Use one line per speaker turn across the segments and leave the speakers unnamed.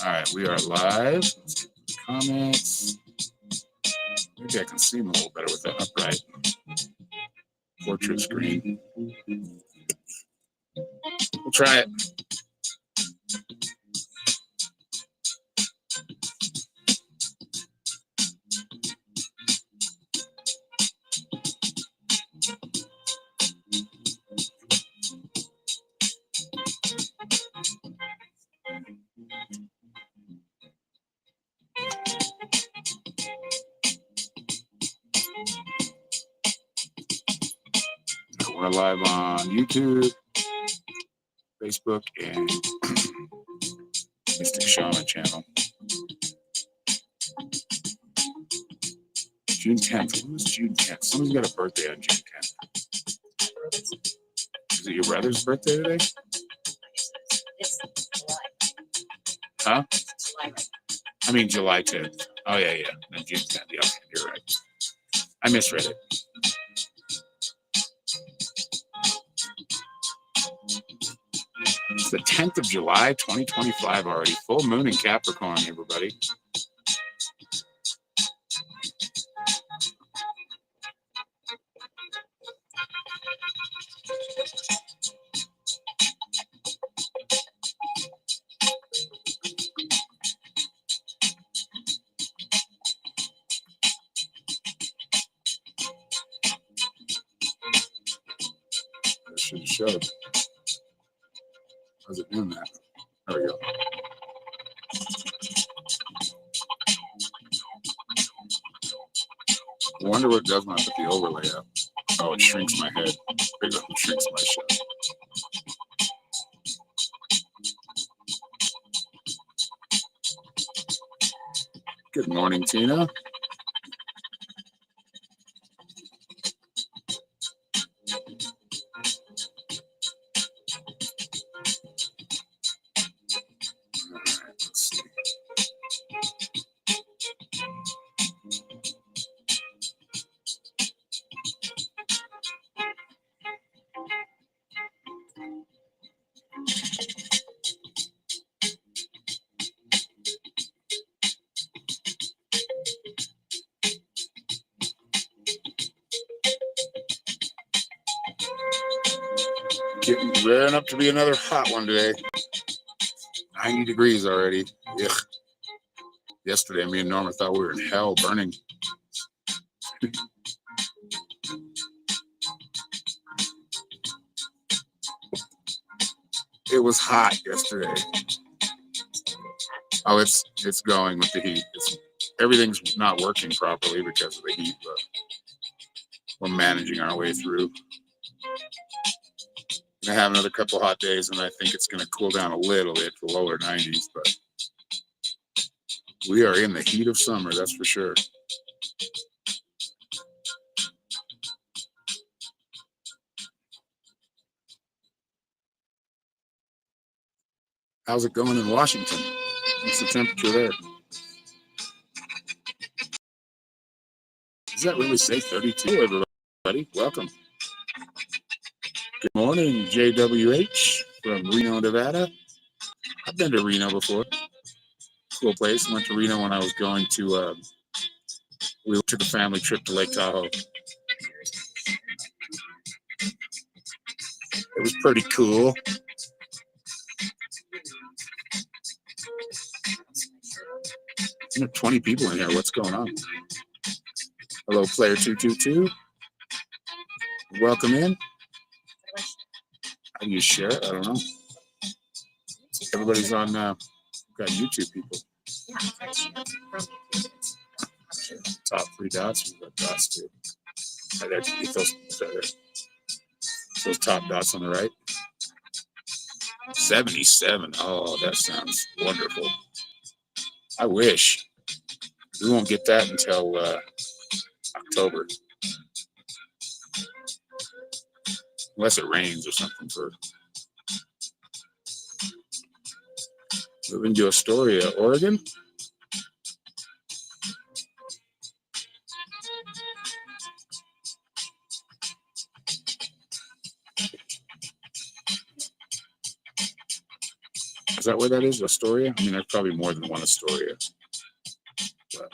All right, we are live. Comments. Maybe I can see them a little better with that upright portrait screen. We'll try it. We're live on YouTube, Facebook, and Mystic Shaman channel. June 10th. When was June 10th? Someone's got a birthday on June 10th. Is it your brother's birthday today?
It's July.
Huh?
It's July.
I mean July 10th. Oh, yeah. Then June 10th. Yeah, you're right. I misread it. It's the 10th of July, 2025 already. Full moon in Capricorn, everybody. I should have showed. How's it doing that? There we go. I wonder what it does when I put the overlay up. Oh, it shrinks my head. It shrinks my shot. Good morning, Tina. Getting rearing up to be another hot one today. 90 degrees already. Ugh. Yesterday, me and Norma thought we were in hell burning. It was hot yesterday. Oh, it's going with the heat. Everything's not working properly because of the heat, but we're managing our way through. Gonna have another couple hot days, and I think it's gonna cool down a little bit to lower 90s, but we are in the heat of summer, that's for sure. How's it going in Washington? What's the temperature there? Does that really say 32, everybody? Welcome. Good morning, JWH from Reno, Nevada. I've been to Reno before. Cool place. Went to Reno when I was going to, we took a family trip to Lake Tahoe. It was pretty cool. 20 people in here. What's going on? Hello, player 222. Welcome in. How do you share it? I don't know. Everybody's on, got YouTube people. Top 3 dots. We've got dots too. Right there. Those top dots on the right. 77. Oh, that sounds wonderful. I wish. We won't get that until October. Unless it rains or something for moving to Astoria, Oregon. Is that where that is? Astoria? I mean, there's probably more than one Astoria. But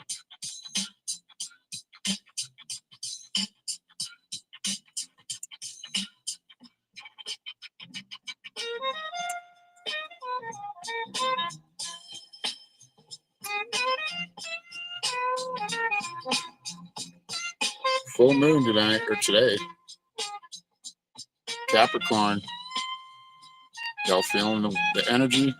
full moon tonight or today. Capricorn. Y'all feeling the energy?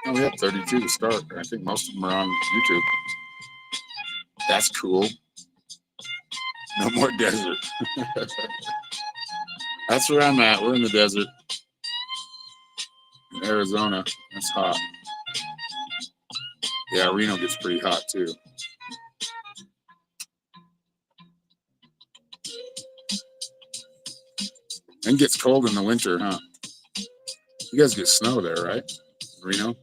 Oh, we have 32 to start. I think most of them are on YouTube. That's cool. No more desert. That's where I'm at. We're in the desert. In Arizona. It's hot. Yeah, Reno gets pretty hot too. And gets cold in the winter, huh? You guys get snow there, right? Reno?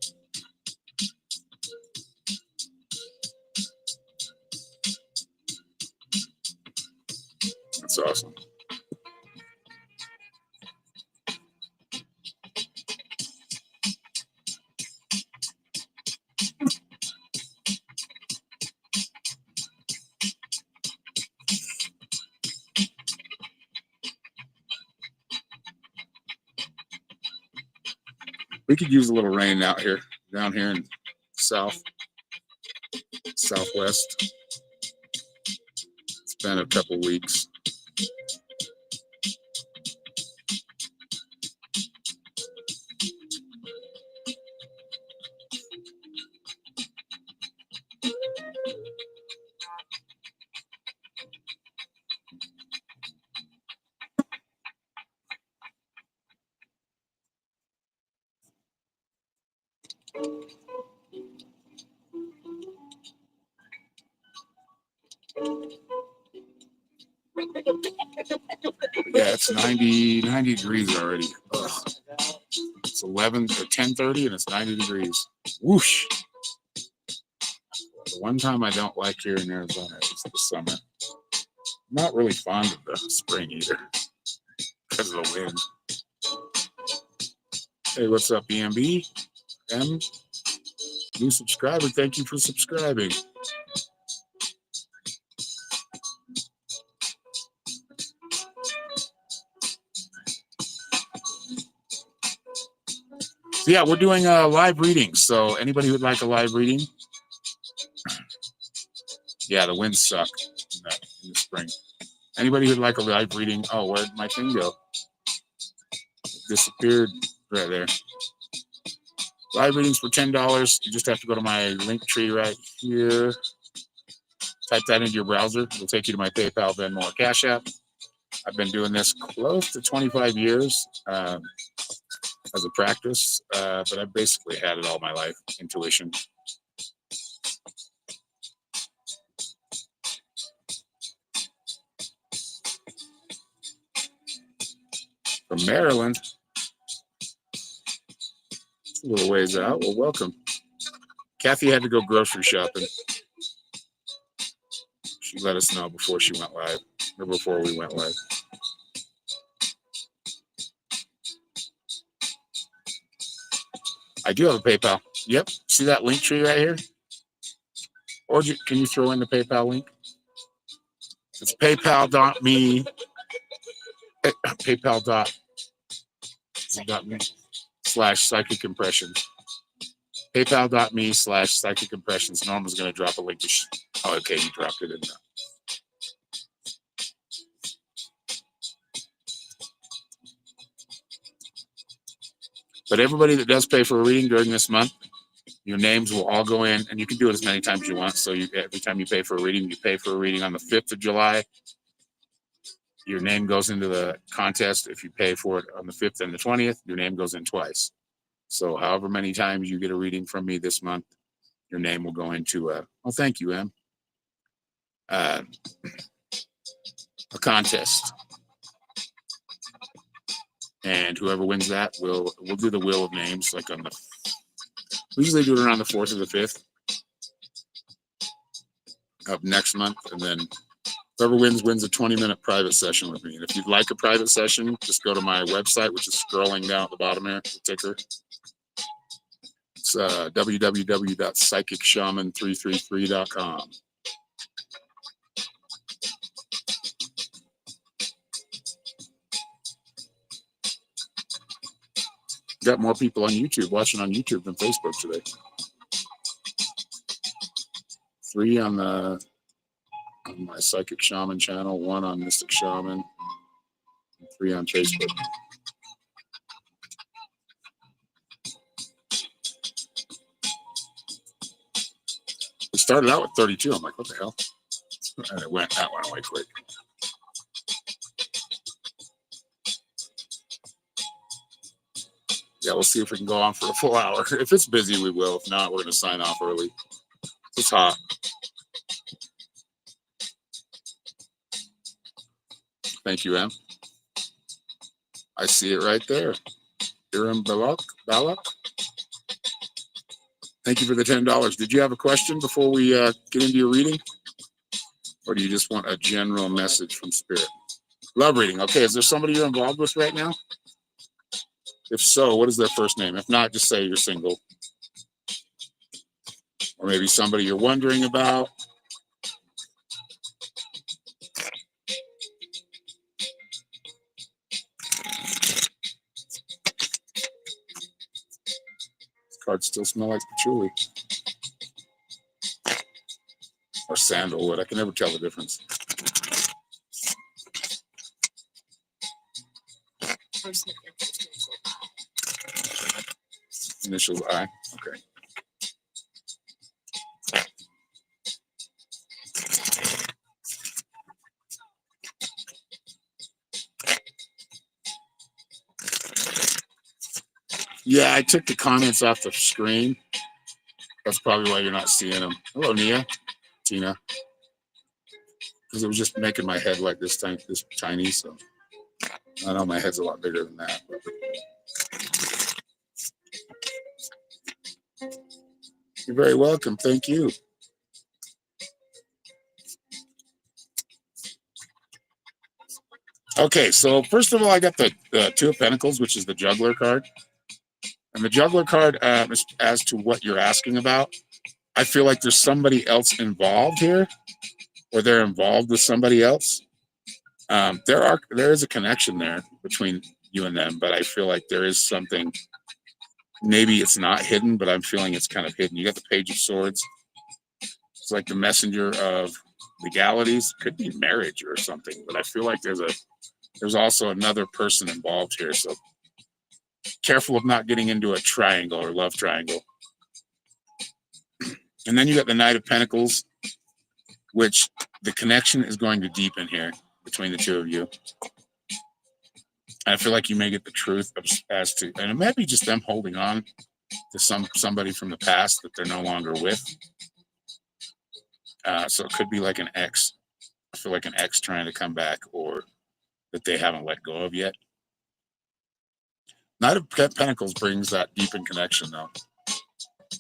That's awesome. We could use a little rain out here, down here in southwest. It's been a couple weeks. Yeah, it's 90 degrees already. Ugh. It's 11 or 10:30 and it's 90 degrees. Whoosh. The one time I don't like here in Arizona is the summer. I'm not really fond of the spring either because of the wind. Hey, what's up, EMB? M? New subscriber. Thank you for subscribing. So yeah, we're doing a live reading. So anybody who'd like a live reading, yeah, the winds suck in the spring. Anybody who'd like a live reading, oh, where'd my thing go? It disappeared right there. Live readings for $10. You just have to go to my Linktree right here. Type that into your browser. It'll take you to my PayPal, Venmo, or Cash App. I've been doing this close to 25 years as a practice, but I've basically had it all my life, intuition. From Maryland. It's a little ways out. Well, welcome. Kathy had to go grocery shopping. She let us know before she went live, or before we went live. I do have a PayPal. Yep. See that link tree right here? Or can you throw in the PayPal link? It's paypal.me. PayPal.me/psychic impression. PayPal.me/psychic impressions. Norma's going to drop a link. Oh, okay. You dropped it in there. But everybody that does pay for a reading during this month, your names will all go in, and you can do it as many times as you want. So every time you pay for a reading, you pay for a reading on the 5th of July. Your name goes into the contest. If you pay for it on the 5th and the 20th, your name goes in twice. So however many times you get a reading from me this month, your name will go into oh, thank you, Em. A contest. And whoever wins that, we'll do the wheel of names like on the. We usually do it around the 4th or the 5th of next month, and then Whoever wins a 20-minute private session with me. And if you'd like a private session, just go to my website, which is scrolling down at the bottom here, the ticker. It's www.psychicshaman333.com. Got more people on YouTube watching on YouTube than Facebook today. 3 on my Psychic Shaman channel, 1 on Mystic Shaman, and 3 on Facebook. We started out with 32. I'm like, what the hell? And that went away quick. Yeah, we'll see if we can go on for a full hour. If it's busy, we will. If not, we're going to sign off early. It's hot. Thank you, Em. I see it right there. Iram Balak. Thank you for the $10. Did you have a question before we get into your reading? Or do you just want a general message from Spirit? Love reading. Okay, is there somebody you're involved with right now? If so, what is their first name? If not, just say you're single. Or maybe somebody you're wondering about. Cards still smell like patchouli. Or sandalwood. I can never tell the difference. Initials I. Okay. Yeah, I took the comments off the screen. That's probably why you're not seeing them. Hello, Tina. Because it was just making my head like this tiny. So I know my head's a lot bigger than that. But. You're very welcome. Thank you. Okay, so first of all, I got the 2 of Pentacles, which is the Juggler card. And the Juggler card, as to what you're asking about, I feel like there's somebody else involved here, or they're involved with somebody else. There is a connection there between you and them, but I feel like there is something. Maybe it's not hidden, but I'm feeling it's kind of hidden. You got the Page of Swords. It's like the messenger of legalities. Could be marriage or something, but I feel like there's also another person involved here. So careful of not getting into a triangle or love triangle. And then you got the Knight of Pentacles, which the connection is going to deepen here between the 2 of you. I feel like you may get the truth as to, and it might be just them holding on to somebody from the past that they're no longer with. So it could be like an ex. I feel like an ex trying to come back, or that they haven't let go of yet. Knight of Pentacles brings that deepened connection, though.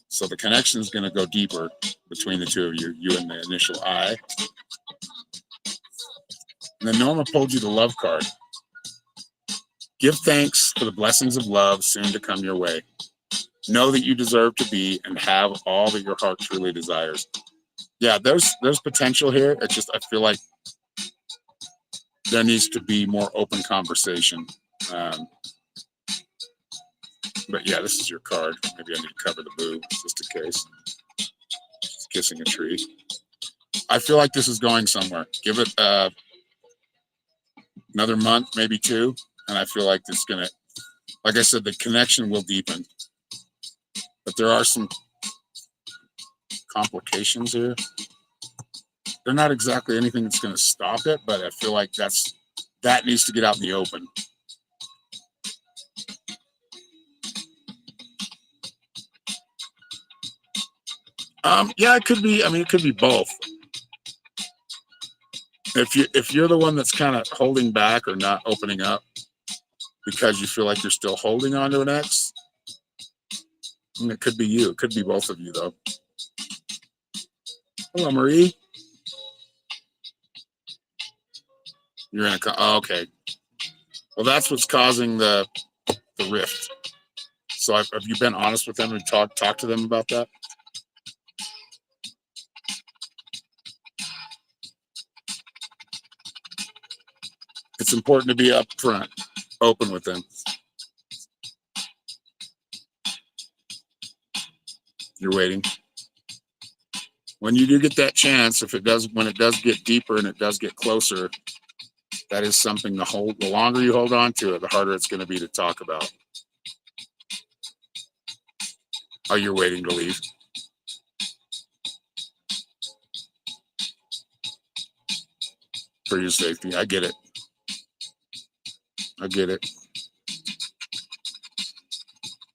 So the connection is going to go deeper between the 2 of you, you and the initial I. And then Norma pulled you the Love card. Give thanks for the blessings of love soon to come your way. Know that you deserve to be and have all that your heart truly desires. Yeah, there's potential here. It's just, I feel like there needs to be more open conversation. But yeah, this is your card. Maybe I need to cover the boo just in case. She's kissing a tree. I feel like this is going somewhere. Give it another month, maybe 2. And I feel like it's going to, like I said, the connection will deepen. But there are some complications here. They're not exactly anything that's going to stop it, but I feel like that needs to get out in the open. Yeah, it could be. I mean, it could be both. If you're the one that's kind of holding back or not opening up because you feel like you're still holding on to an ex, and it could be you. It could be both of you, though. Hello, Marie. You're in a oh, okay. Well, that's what's causing the rift. So have you been honest with them and talk to them about that? It's important to be upfront, open with them. You're waiting. When you do get that chance, when it does get deeper and it does get closer, that is something the longer you hold on to it, the harder it's going to be to talk about. Oh, you're waiting to leave. For your safety. I get it. I get it.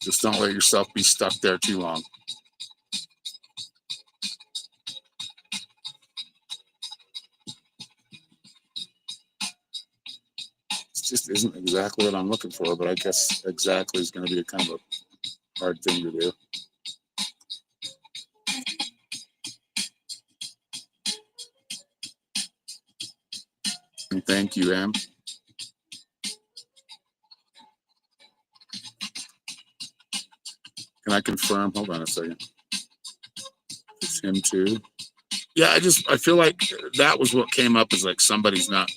Just don't let yourself be stuck there too long. It just isn't exactly what I'm looking for, but I guess exactly is going to be a kind of a hard thing to do. And thank you, Em. Can I confirm? Hold on a second. It's him too. Yeah, I feel like that was what came up as like somebody's not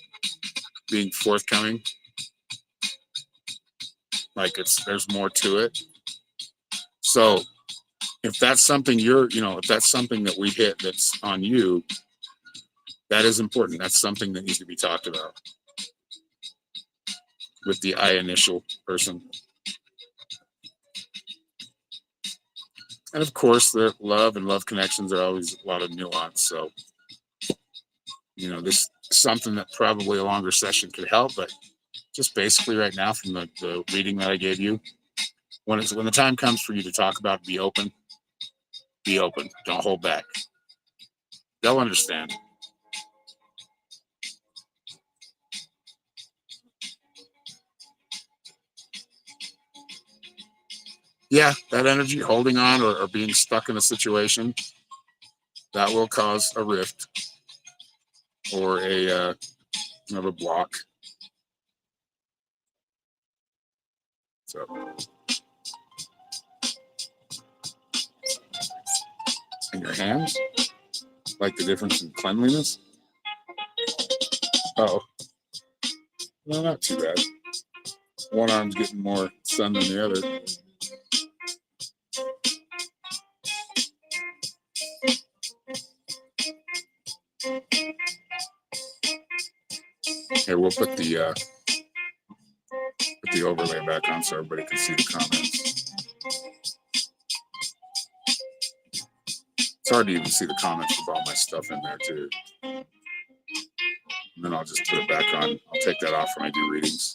being forthcoming. Like there's more to it. So if that's something if that's something that we hit that's on you, that is important. That's something that needs to be talked about with the I initial person. And of course, the love and love connections are always a lot of nuance. So, this is something that probably a longer session could help, but just basically right now from the reading that I gave you, when the time comes for you to talk about, be open. Be open. Don't hold back. They'll understand. Yeah, that energy, holding on or being stuck in a situation, that will cause a rift or a block. So, in your hands, like the difference in cleanliness. Oh, no, not too bad. One arm's getting more sun than the other. Here, we'll put the overlay back on so everybody can see the comments. It's hard to even see the comments with all my stuff in there too. And then I'll just put it back on. I'll take that off when I do readings.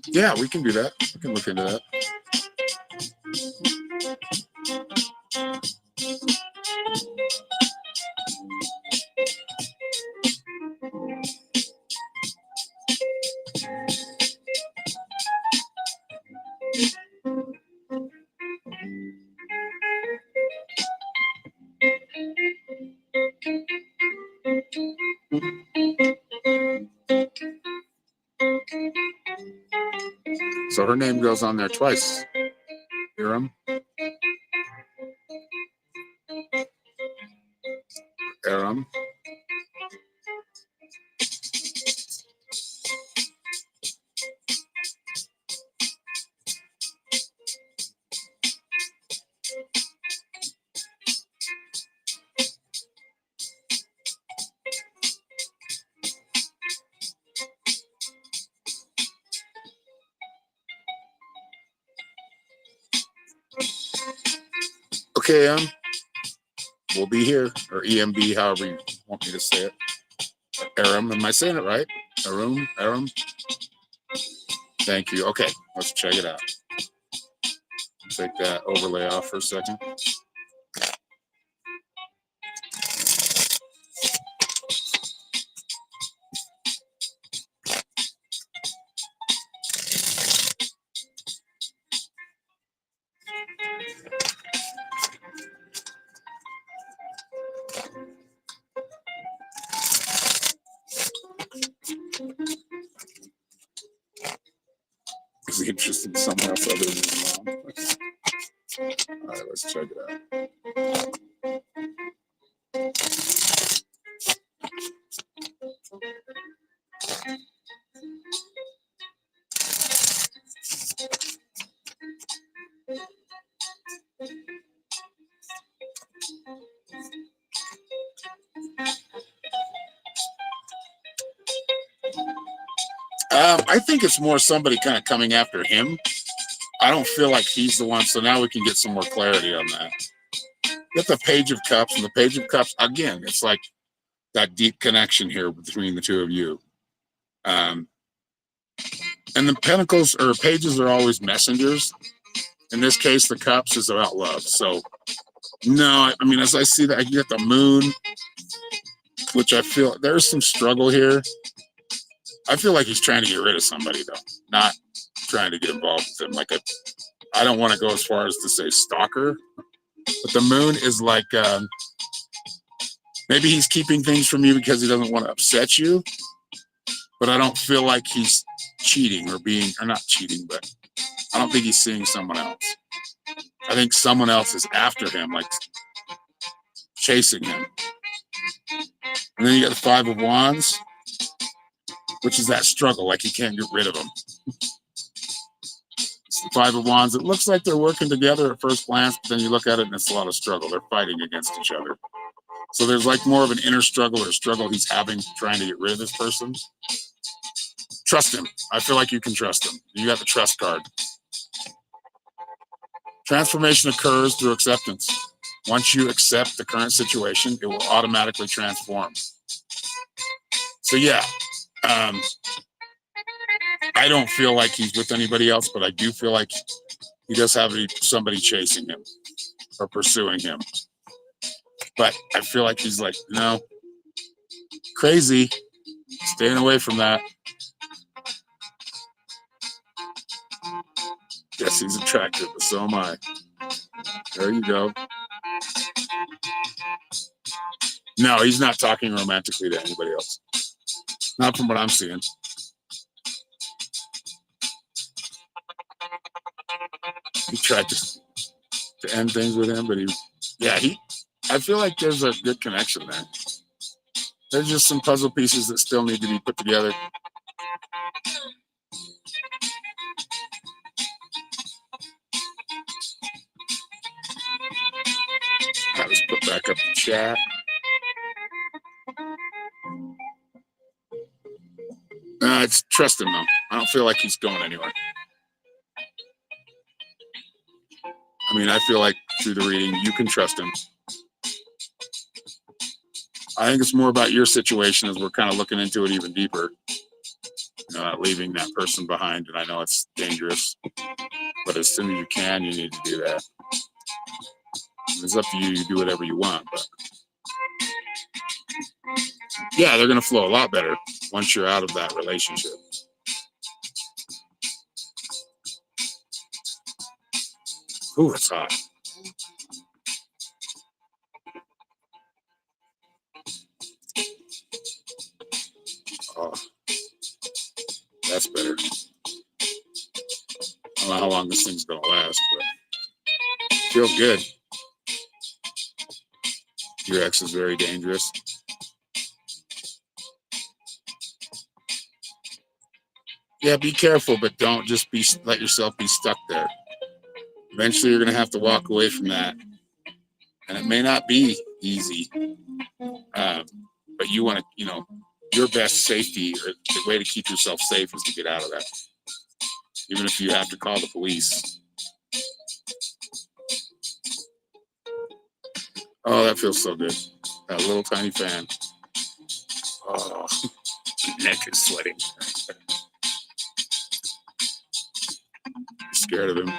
Yeah, we can do that. We can look into that. So her name goes on there twice. Aram. Aram. Okay, we'll be here, or EMB, however you want me to say it. Aram, am I saying it right? Aram. Thank you. Okay, let's check it out. Take that overlay off for a second. clearly interested in someone else other than his mom. All right, let's check it out. I think it's more somebody kind of coming after him. I don't feel like he's the one, so now we can get some more clarity on that. Get the Page of Cups, and the Page of Cups, again, it's like that deep connection here between the two of you. And the Pentacles or Pages are always messengers. In this case, the Cups is about love. So, no, I mean, as I see that, I get the Moon, which I feel there's some struggle here. I feel like he's trying to get rid of somebody, though, not trying to get involved with them. Like, I don't want to go as far as to say stalker, but the Moon is like, maybe he's keeping things from you because he doesn't want to upset you, but I don't feel like he's cheating or not cheating, but I don't think he's seeing someone else. I think someone else is after him, like chasing him. And then you got the Five of Wands, which is that struggle, like he can't get rid of him. It's the Five of Wands. It looks like they're working together at first glance, but then you look at it and it's a lot of struggle. They're fighting against each other. So there's like more of an inner struggle or struggle he's having trying to get rid of this person. Trust him. I feel like you can trust him. You got the trust card. Transformation occurs through acceptance. Once you accept the current situation, it will automatically transform. So yeah, I don't feel like he's with anybody else, but I do feel like he does have somebody chasing him or pursuing him. But I feel like he's like, no, crazy, staying away from that. Yes, he's attractive, but so am I. There you go. No, he's not talking romantically to anybody else. Not from what I'm seeing. He tried to end things with him, but I feel like there's a good connection there. There's just some puzzle pieces that still need to be put together. Let's put back up the chat. It's trust him though. I don't feel like he's going anywhere. I mean, I feel like through the reading, you can trust him. I think it's more about your situation as we're kind of looking into it even deeper. Not leaving that person behind, and I know it's dangerous, but as soon as you can, you need to do that. It's up to you. You do whatever you want, but yeah, they're going to flow a lot better once you're out of that relationship. Ooh, it's hot. Oh, that's better. I don't know how long this thing's going to last, but feel good. Your ex is very dangerous. Yeah, be careful, but don't just let yourself be stuck there. Eventually, you're going to have to walk away from that. And it may not be easy, but you want to, your best safety or the way to keep yourself safe is to get out of that. Even if you have to call the police. Oh, that feels so good. That little tiny fan. Oh, your neck is sweating. You're scared of him.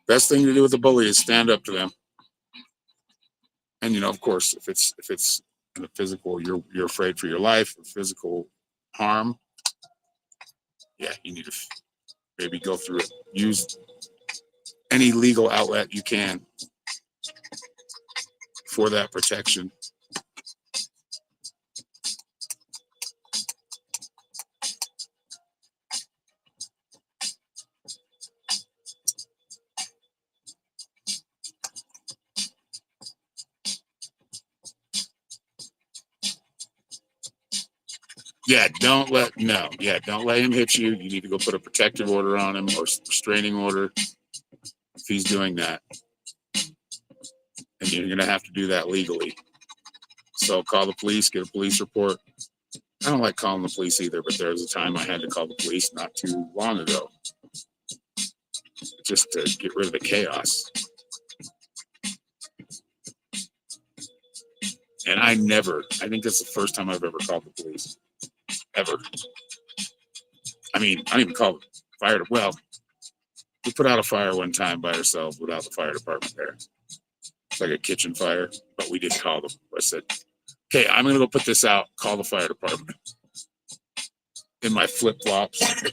Best thing to do with a bully is stand up to them. And of course, if it's in a physical, you're afraid for your life, physical harm. Yeah, you need to maybe go through it. Use any legal outlet you can for that protection. Yeah, don't let him hit you. You need to go put a protective order on him or restraining order if he's doing that. And you're going to have to do that legally. So call the police, get a police report. I don't like calling the police either, but there was a time I had to call the police not too long ago just to get rid of the chaos. And I think that's the first time I've ever called the police. Ever. I mean, I didn't even call the fire. Well, we put out a fire one time by ourselves without the fire department there. It's like a kitchen fire, but we didn't call them. I said, okay, I'm going to go put this out. Call the fire department. In my flip-flops,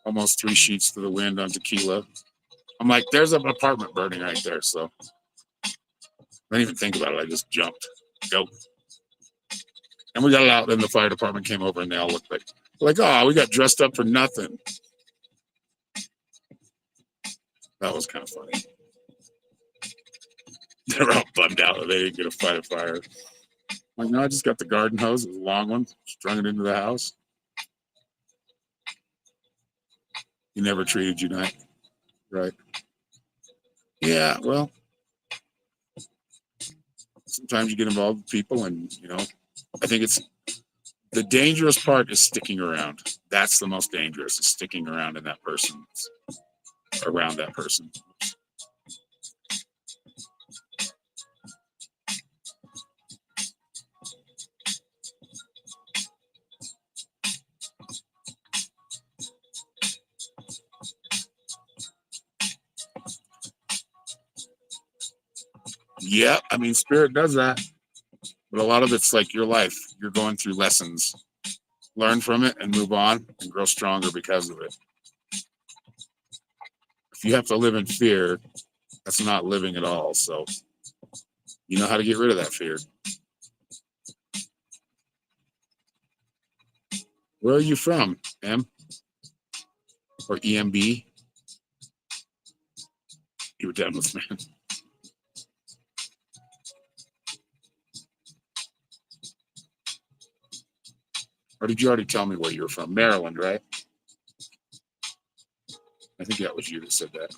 almost 3 sheets to the wind on tequila. I'm like, there's an apartment burning right there. So I didn't even think about it. I just jumped. Go. And we got it out. Then the fire department came over and they all looked like, oh, we got dressed up for nothing. That was kind of funny. They were all bummed out that they didn't get to fight a fire. I'm like, no, I just got the garden hose. It was a long one. Strung it into the house. He never treated you right. Yeah, well, sometimes you get involved with people and, I think it's the dangerous part is sticking around. That's the most dangerous, is sticking around in that person, around that person. Yeah, I mean, spirit does that. But a lot of it's like your life. You're going through lessons. Learn from it and move on and grow stronger because of it. If you have to live in fear, that's not living at all. So you know how to get rid of that fear. Where are you from, M? Or EMB? You were done with, man. Or did you already tell me where you were from? Maryland, right? I think that was you that said that.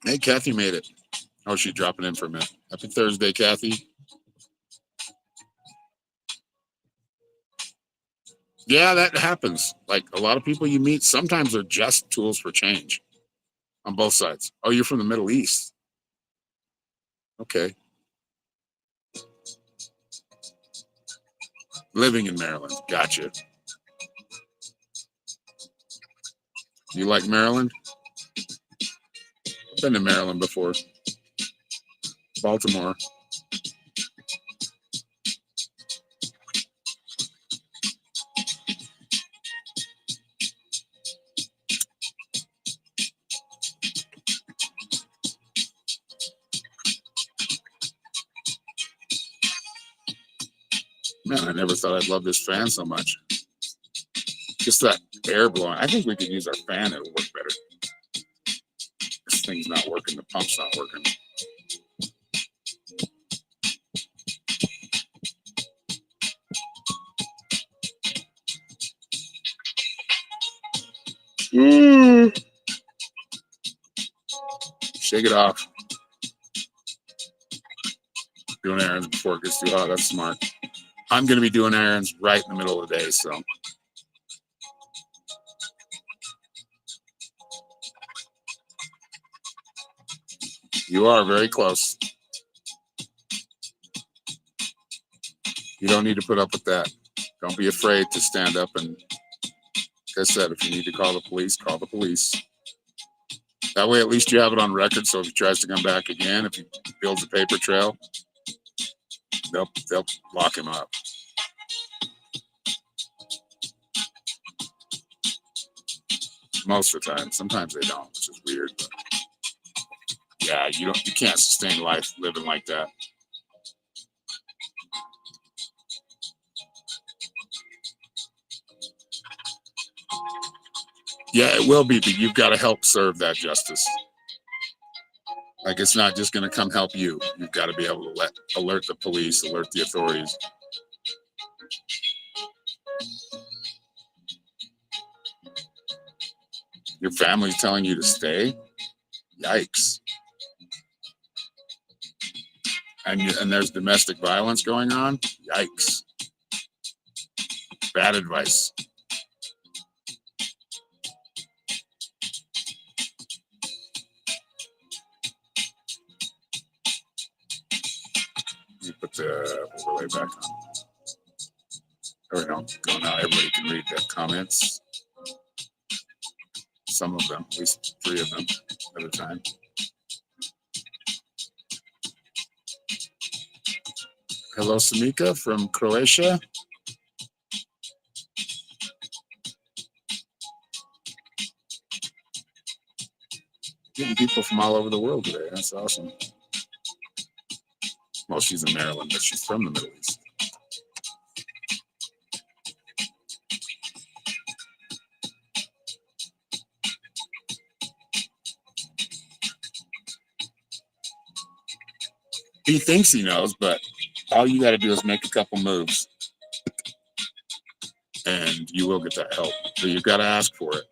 Hey, Kathy made it. Oh, she's dropping in for a minute. Happy Thursday, Kathy. Yeah, that happens. Like a lot of people you meet, sometimes they're just tools for change on both sides. Oh, you're from the Middle East. Okay. Living in Maryland. Gotcha. You like Maryland? Been to Maryland before. Baltimore. Man, I never thought I'd love this fan so much. Just that air blowing. I think we could use our fan. It'll work better. This thing's not working. The pump's not working. Shake it off. Doing errands before it gets too hot. That's smart. I'm going to be doing errands right in the middle of the day, so. You are very close. You don't need to put up with that. Don't be afraid to stand up and, like I said, if you need to call the police, call the police. That way, at least you have it on record. So if he tries to come back again, if he builds a paper trail, they'll lock him up. Most of the time. Sometimes they don't, which is weird. But yeah, you can't sustain life living like that. Yeah, it will be, but you've got to help serve that justice. Like, it's not just going to come help you. You've got to be able to alert the police, alert the authorities. Your family's telling you to stay? Yikes. And there's domestic violence going on? Yikes. Bad advice. Let me put the overlay back on. There we go. Go now. Everybody can read the comments. Some of them, at least 3 of them at a time. Hello, Samika from Croatia. Getting people from all over the world today. That's awesome. Well, she's in Maryland, but she's from the Middle East. He thinks he knows, but all you got to do is make a couple moves, and you will get that help. So you've got to ask for it.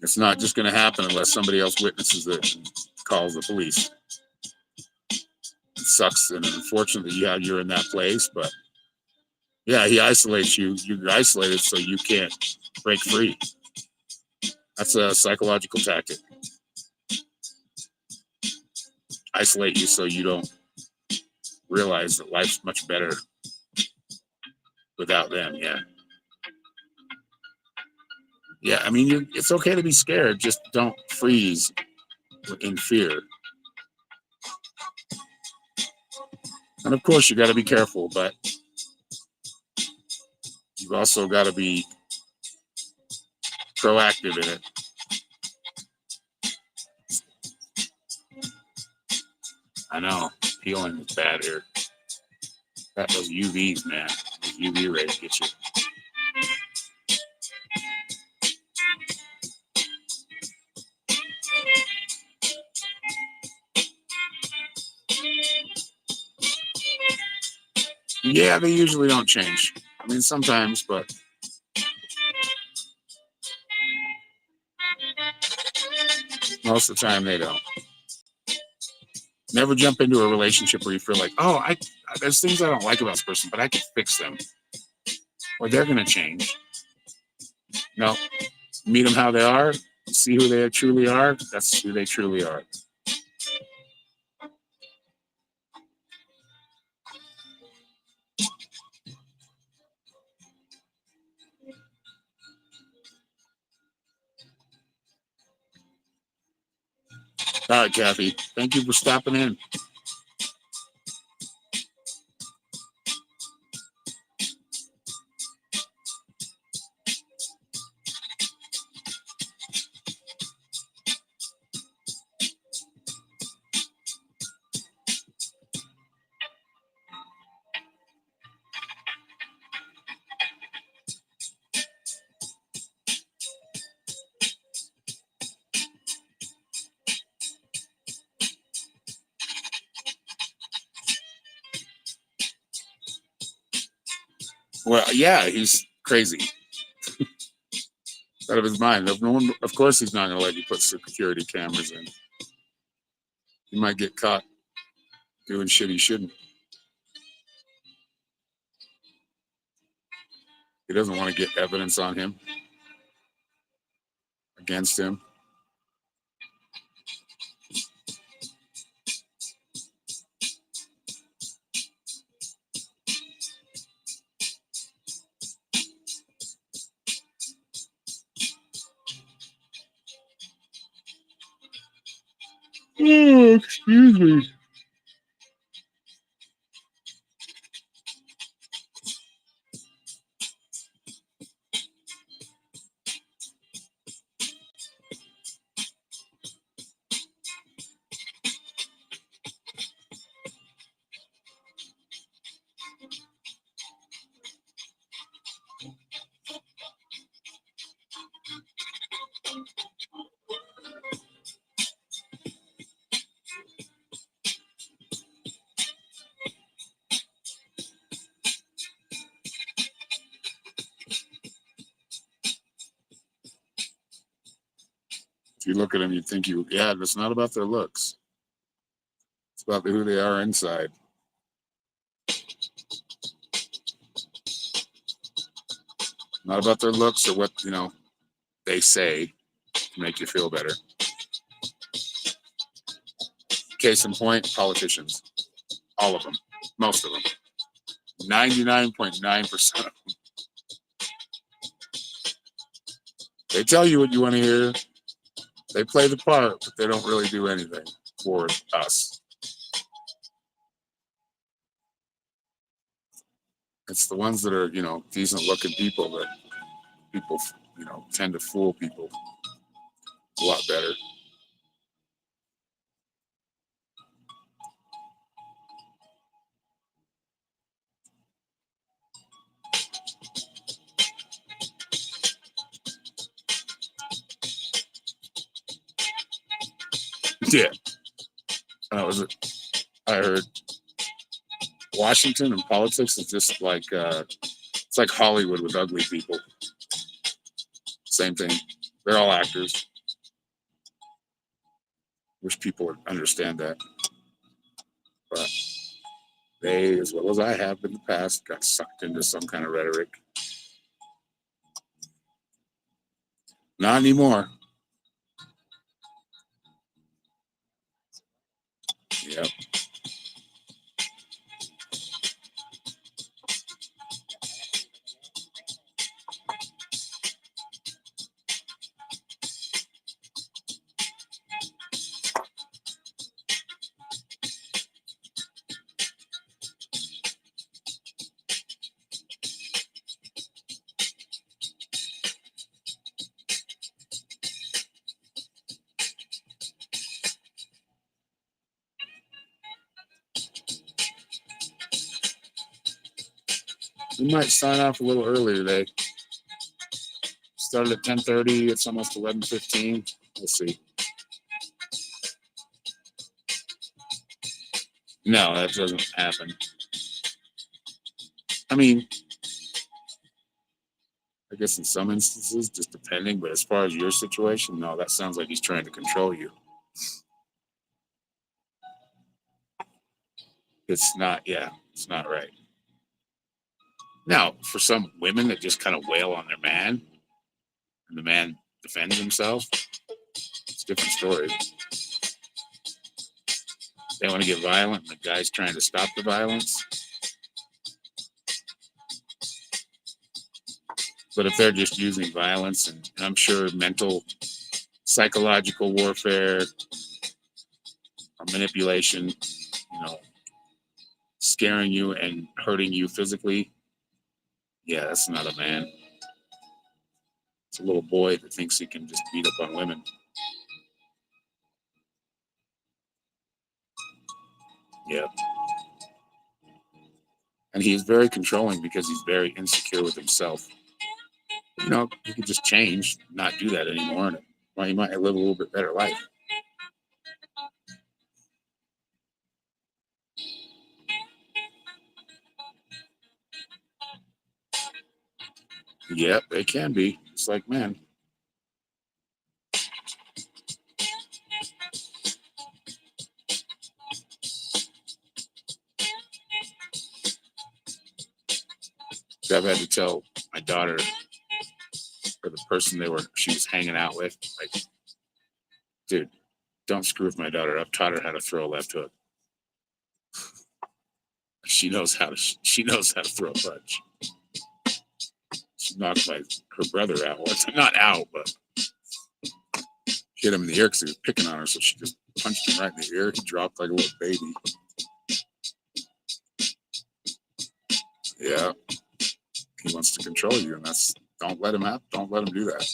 It's not just going to happen unless somebody else witnesses it and calls the police. It sucks, and unfortunately, yeah, you're in that place, but yeah, he isolates you. You're isolated so you can't break free. That's a psychological tactic. Isolate you so you don't realize that life's much better without them. Yeah. Yeah, I mean, it's okay to be scared. Just don't freeze in fear. And of course, you got to be careful, but you've also got to be proactive in it. I know, healing is bad here. Got those UVs, man. Those UV rays get you. Yeah, they usually don't change. I mean, sometimes, but most of the time they don't. Never jump into a relationship where you feel like, oh, there's things I don't like about this person, but I can fix them. Or they're going to change. No, meet them how they are, see who they truly are. That's who they truly are. All right, Kathy. Thank you for stopping in. Well, yeah, he's crazy. Out of his mind. Of course, he's not going to let you put security cameras in. You might get caught doing shit he shouldn't. He doesn't want to get evidence on him, against him. Oh, excuse me. If you look at them, you think yeah, it's not about their looks. It's about who they are inside. Not about their looks or what, they say to make you feel better. Case in point, politicians. All of them. Most of them. 99.9% of them. They tell you what you want to hear. They play the part, but they don't really do anything for us. It's the ones that are, decent looking people that people, tend to fool people a lot better. Yeah. I heard Washington and politics is just like, it's like Hollywood with ugly people. Same thing. They're all actors. Wish people would understand that. But they, as well as I have in the past, got sucked into some kind of rhetoric. Not anymore. Yep. We might sign off a little early today. Started at 10:30. It's almost 11:15. We'll see. No, that doesn't happen. I mean, I guess in some instances, just depending. But as far as your situation, no, that sounds like he's trying to control you. It's not. Yeah, it's not right. Now, for some women that just kind of wail on their man, and the man defends himself, it's a different story. They want to get violent, and the guy's trying to stop the violence. But if they're just using violence, and I'm sure mental, psychological warfare, or manipulation, scaring you and hurting you physically, yeah, that's not a man. It's a little boy that thinks he can just beat up on women. Yeah. And he's very controlling because he's very insecure with himself. He could just change, not do that anymore, and he might live a little bit better life. Yeah, they can be. It's like, man. I've had to tell my daughter, or the person she was hanging out with, like, dude, don't screw with my daughter. I've taught her how to throw a left hook. She knows how to throw a punch. She knocked her brother out. Well, not out, but hit him in the ear because he was picking on her. So she just punched him right in the ear. He dropped like a little baby. Yeah. He wants to control you, and don't let him do that.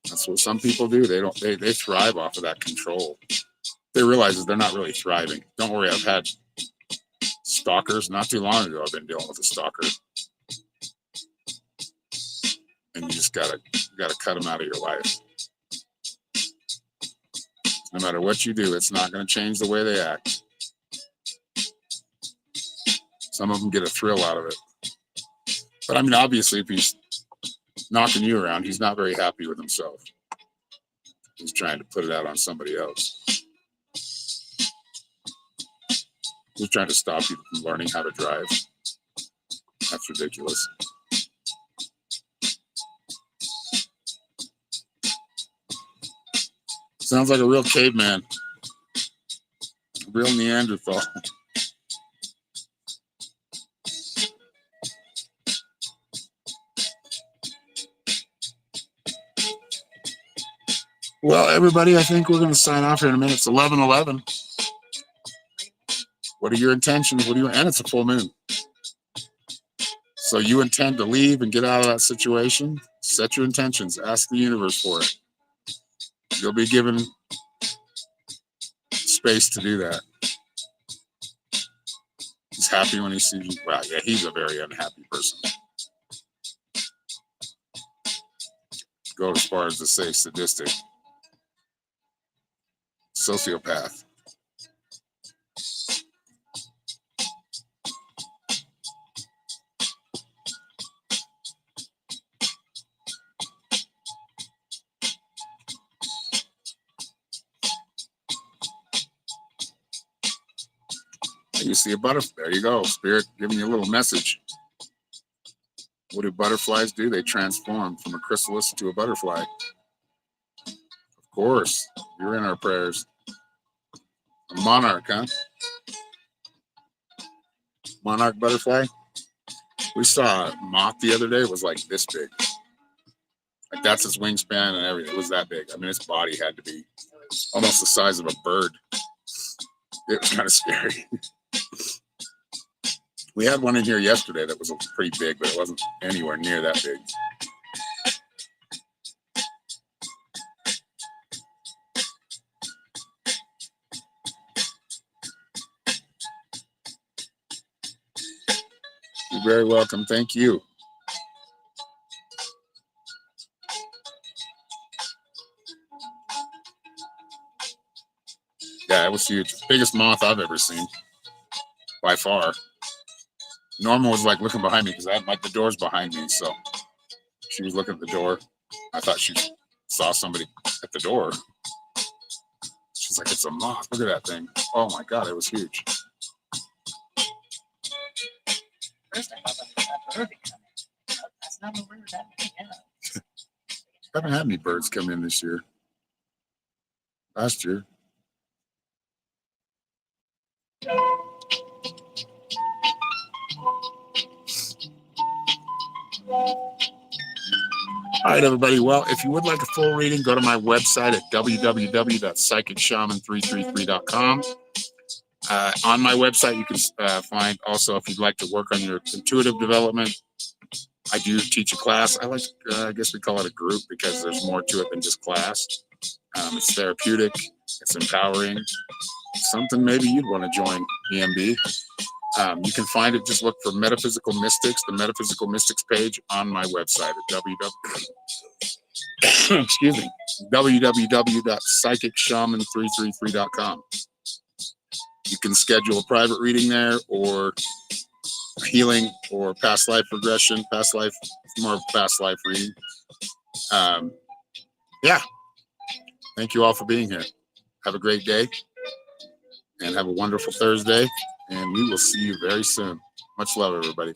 That's what some people do. They thrive off of that control. They realize they're not really thriving. Don't worry, I've had stalkers. Not too long ago, I've been dealing with a stalker. And you just gotta cut them out of your life. No matter what you do, it's not going to change the way they act. Some of them get a thrill out of it. But I mean, obviously, if he's knocking you around, he's not very happy with himself. He's trying to put it out on somebody else. He's trying to stop you from learning how to drive. That's ridiculous. Sounds like a real caveman. A real Neanderthal. Well, everybody, I think we're going to sign off here in a minute. It's 11:11. What are your intentions? And it's a full moon. So you intend to leave and get out of that situation? Set your intentions. Ask the universe for it. You'll be given space to do that. He's happy when he sees you. Well, yeah, he's a very unhappy person. Go as far as to say sadistic. Sociopath. You see a butterfly. There you go. Spirit giving you a little message. What do butterflies do? They transform from a chrysalis to a butterfly. Of course. You're in our prayers. A monarch, huh? Monarch butterfly. We saw a moth the other day. It was like this big. Like that's its wingspan and everything. It was that big. I mean, its body had to be almost the size of a bird. It was kind of scary. We had one in here yesterday that was pretty big, but it wasn't anywhere near that big. You're very welcome. Thank you. Yeah, it was huge. Biggest moth I've ever seen. By far. Norma was like looking behind me because the door's behind me, so she was looking at the door. I thought she saw somebody at the door. She's like, "It's a moth. Look at that thing." Oh my God, it was huge.
First, I thought that was that bird coming. That's not a word that many have.
I haven't had any birds come in this year. Last year. All right, everybody. Well, if you would like a full reading, go to my website at www.psychicshaman333.com. On my website, you can find also, if you'd like to work on your intuitive development, I do teach a class. I guess we call it a group because there's more to it than just class. It's therapeutic. It's empowering. Something maybe you'd want to join EMB. You can find it. Just look for Metaphysical Mystics, the Metaphysical Mystics page on my website at www.psychicshaman333.com. You can schedule a private reading there, or healing, or past life regression. Past life, more of a past life reading. Yeah. Thank you all for being here. Have a great day, and have a wonderful Thursday. And we will see you very soon. Much love, everybody.